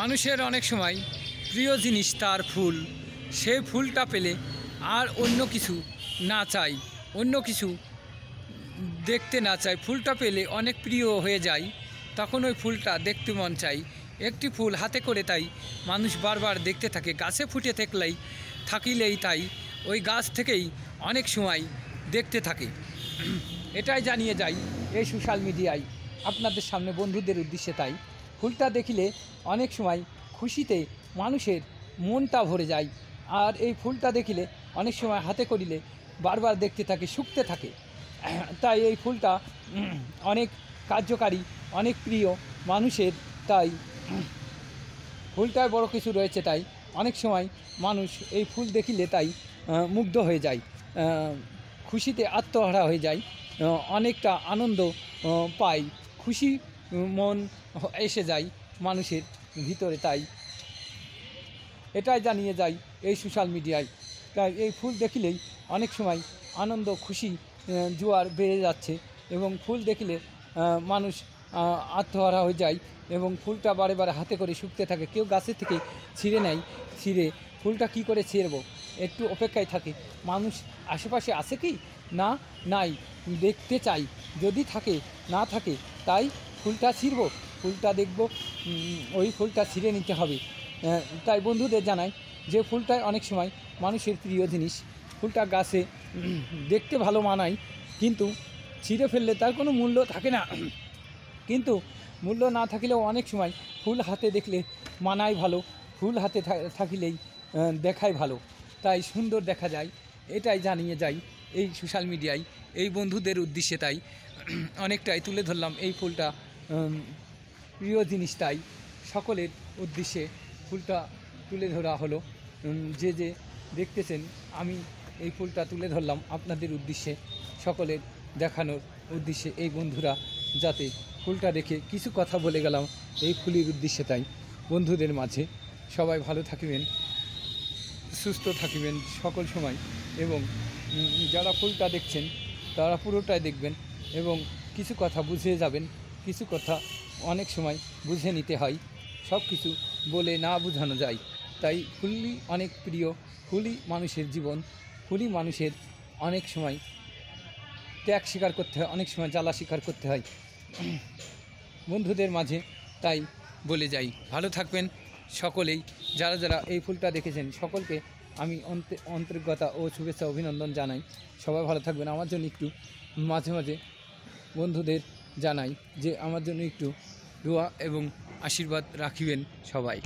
মানুষের অনেক সময় প্রিয় জিনিস তার ফুল, সেই ফুলটা পেলে আর অন্য কিছু না চাই, অন্য কিছু দেখতে না চাই। ফুলটা পেলে অনেক প্রিয় হয়ে যায়, তখন ওই ফুলটা দেখতে মন চাই। একটি ফুল হাতে করে তাই মানুষ বারবার দেখতে থাকে। গাছে ফুটে থাকিলেই তাই ওই গাছ থেকেই অনেক সময় দেখতে থাকে। এটাই জানিয়ে যাই এই সোশ্যাল মিডিয়ায় আপনাদের সামনে বন্ধুদের উদ্দেশ্যে। তাই ফুলটা দেখিলে অনেক সময় খুশিতে মানুষের মনটা ভরে যায়। আর এই ফুলটা দেখিলে অনেক সময় হাতে করিলে বারবার দেখতে থাকে, শুকতে থাকে। তাই এই ফুলটা অনেক কার্যকারী, অনেক প্রিয় মানুষের। তাই ফুলটায় বড় কিছু রয়েছে। তাই অনেক সময় মানুষ এই ফুল দেখিলে তাই মুগ্ধ হয়ে যায়, খুশিতে আত্মহারা হয়ে যায়, অনেকটা আনন্দ পায়, খুশি মন এসে যায় মানুষের ভিতরে। তাই এটাই জানিয়ে যায় এই সোশ্যাল মিডিয়ায়। তাই এই ফুল দেখিলেই অনেক সময় আনন্দ, খুশি জোয়ার বেড়ে যাচ্ছে এবং ফুল দেখিলে মানুষ আত্মহারা হয়ে যায় এবং ফুলটা বারে বারে হাতে করে শুকতে থাকে। কেউ গাছের থেকে ছিঁড়ে নেয়, ছিঁড়ে ফুলটা কি করে ছিঁড়ব একটু অপেক্ষায় থাকে। মানুষ আশেপাশে আছে কি না, নাই, দেখতে চাই, যদি থাকে না থাকে তাই ফুলটা ছিঁড়ব, ফুলটা দেখব, ওই ফুলটা ছিঁড়ে নিতে হবে। তাই বন্ধুদের জানাই যে ফুলটায় অনেক সময় মানুষের প্রিয় জিনিস। ফুলটা গাছে দেখতে ভালো মানায়, কিন্তু ছিঁড়ে ফেললে তার কোনো মূল্য থাকে না। কিন্তু মূল্য না থাকলেও অনেক সময় ফুল হাতে দেখলে মানায় ভালো, ফুল হাতে থাকিলেই দেখায় ভালো, তাই সুন্দর দেখা যায়। এটাই জানিয়ে যাই এই সোশ্যাল মিডিয়ায় এই বন্ধুদের উদ্দেশ্যে। তাই অনেকটাই তুলে ধরলাম এই ফুলটা প্রিয় জিনিস, তাই সকলের উদ্দেশ্যে ফুলটা তুলে ধরা হলো। যে যে দেখতেছেন আমি এই ফুলটা তুলে ধরলাম আপনাদের উদ্দেশ্যে, সকলের দেখানোর উদ্দেশ্যে। এই বন্ধুরা যাতে ফুলটা দেখে কিছু কথা বলে গেলাম এই ফুলের উদ্দেশ্যে। তাই বন্ধুদের মাঝে সবাই ভালো থাকবেন, সুস্থ থাকবেন সকল সময়, এবং যারা ফুলটা দেখছেন তারা পুরোটাই দেখবেন এবং কিছু কথা বুঝে যাবেন। কিছু কথা অনেক সময় বুঝে নিতে হয়, সব কিছু বলে না বোঝানো যায়। তাই ফুলই অনেক প্রিয়, ফুলই মানুষের জীবন, ফুলই মানুষের অনেক সময় ত্যাগ স্বীকার করতে হয়, অনেক সময় জ্বালা স্বীকার করতে হয় বন্ধুদের মাঝে। তাই বলে যাই ভালো থাকবেন সকলেই। যারা যারা এই ফুলটা দেখেছেন সকলকে আমি অন্তরিকতা ও শুভেচ্ছা অভিনন্দন জানাই। সবাই ভালো থাকবেন। আমার জন্য একটু মাঝে মাঝে বন্ধুদের জানাই যে আমার জন্য একটু দোয়া এবং আশীর্বাদ রাখিবেন সবাই।